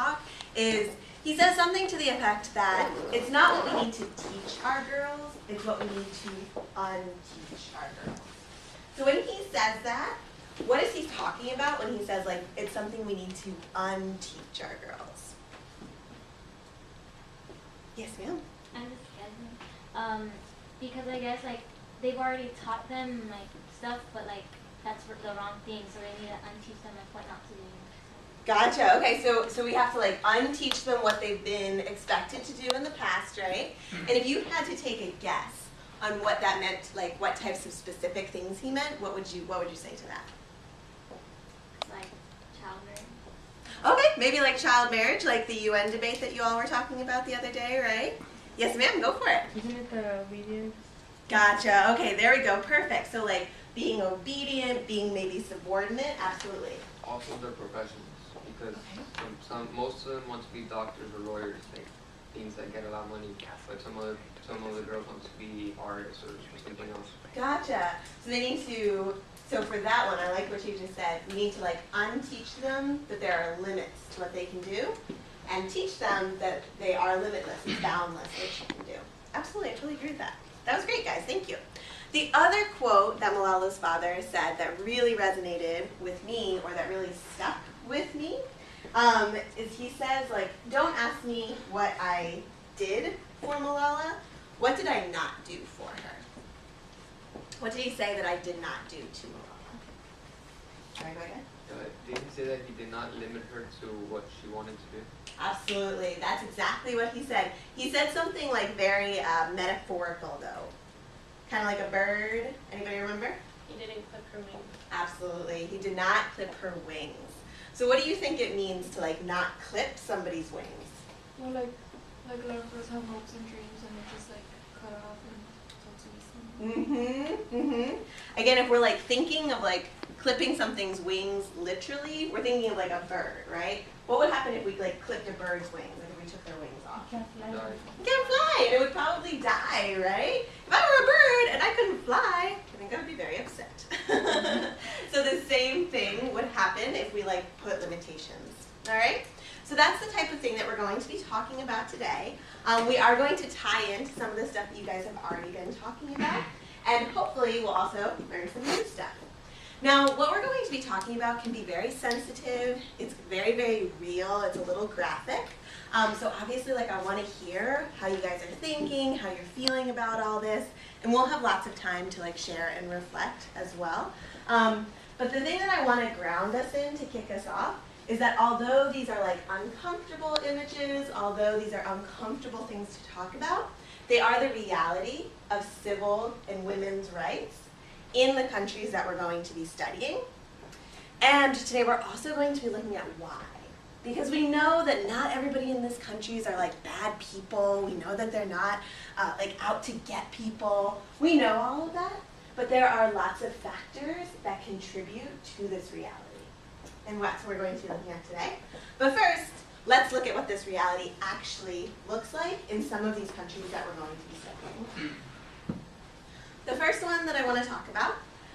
talk is he says something to the effect that it's not what we need to teach our girls, it's what we need to unteach our girls. So when he says that, what is he talking about when he says like it's something we need to unteach our girls? Yes, ma'am. I'm just guessing. Because I guess like they've already taught them like stuff, but like that's the wrong thing, so they need to unteach them like what not to do. Gotcha. Okay, so we have to like unteach them what they've been expected to do in the past, right? And if you had to take a guess on what that meant, like what types of specific things he meant, what would you say to that? It's like child marriage. Okay, maybe like child marriage, like the UN debate that you all were talking about the other day, right? Yes, ma'am, go for it. Isn't it the obedience? Gotcha. Okay, there we go. Perfect. So like being obedient, being maybe subordinate, absolutely. Also their professions, because most of them want to be doctors or lawyers, like things that get a lot of money. But some of the girls want to be artists or something else. Gotcha. So they need to, so for that one, I like what you just said. We need to like unteach them that there are limits to what they can do and teach them that they are limitless and boundless, which you can do. Absolutely, I totally agree with that. That was great, guys. Thank you. The other quote that Malala's father said that really resonated with me, or that really stuck with me, is he says, like, don't ask me what I did for Malala. What did I not do for her? What did he say that I did not do to Malala? Sorry, go ahead. Did he say that he did not limit her to what she wanted to do? Absolutely. That's exactly what he said. He said something like very metaphorical, though. Kind of like a bird. Anybody remember? He didn't clip her wings. Absolutely. He did not clip her wings. So what do you think it means to like not clip somebody's wings? Well, like a lot of us have hopes and dreams, and it just like cut off and totally. Again, if we're like thinking of like clipping something's wings literally, we're thinking of like a bird, right? What would happen if we like clipped a bird's wings, like if we took their wings off? Die. It can't fly, and it would probably die, right? If I were a bird and I couldn't fly, I think I would be very upset. So the same thing would happen if we like put limitations, all right? So that's the type of thing that we're going to be talking about today. We are going to tie into some of the stuff that you guys have already been talking about, and hopefully we'll also learn some new stuff. Now, what we're going to be talking about can be very sensitive. It's very, very real. It's a little graphic. So obviously, like, I want to hear how you guys are thinking, how you're feeling about all this, and we'll have lots of time to like share and reflect as well. But the thing that I want to ground us in to kick us off is that although these are like uncomfortable images, although these are uncomfortable things to talk about, they are the reality of civil and women's rights in the countries that we're going to be studying. And today we're also going to be looking at why. Because we know that not everybody in these countries are like bad people. We know that they're not like out to get people. We know all of that, but there are lots of factors that contribute to this reality. And that's what we're going to be looking at today. But first, let's look at what this reality actually looks like in some of these countries that we're going to be studying. The first one that I want to talk about,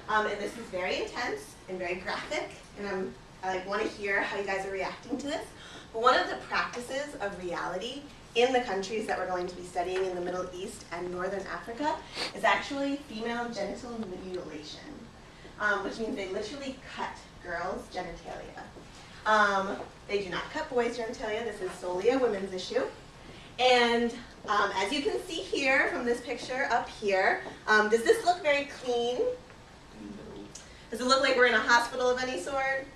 and this is very intense and very graphic, and I want to hear how you guys are reacting to this. But one of the practices of reality in the countries that we're going to be studying in the Middle East and Northern Africa is actually female genital mutilation, which means they literally cut girls' genitalia. They do not cut boys' genitalia. This is solely a women's issue. And as you can see here from this picture up here, does this look very clean? Does it look like we're in a hospital of any sort?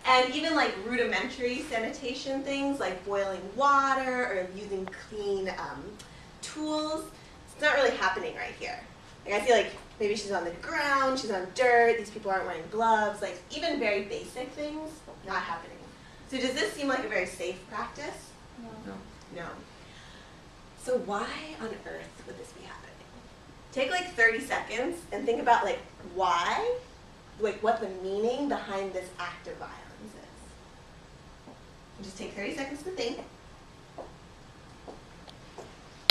And even like rudimentary sanitation things like boiling water or using clean tools, it's not really happening right here. Like I feel like maybe she's on the ground, she's on dirt, these people aren't wearing gloves, like even very basic things, not happening. So does this seem like a very safe practice? No. No. So why on earth would this be happening? Take like 30 seconds and think about like why, like what the meaning behind this act of violence is. Just take 30 seconds to think.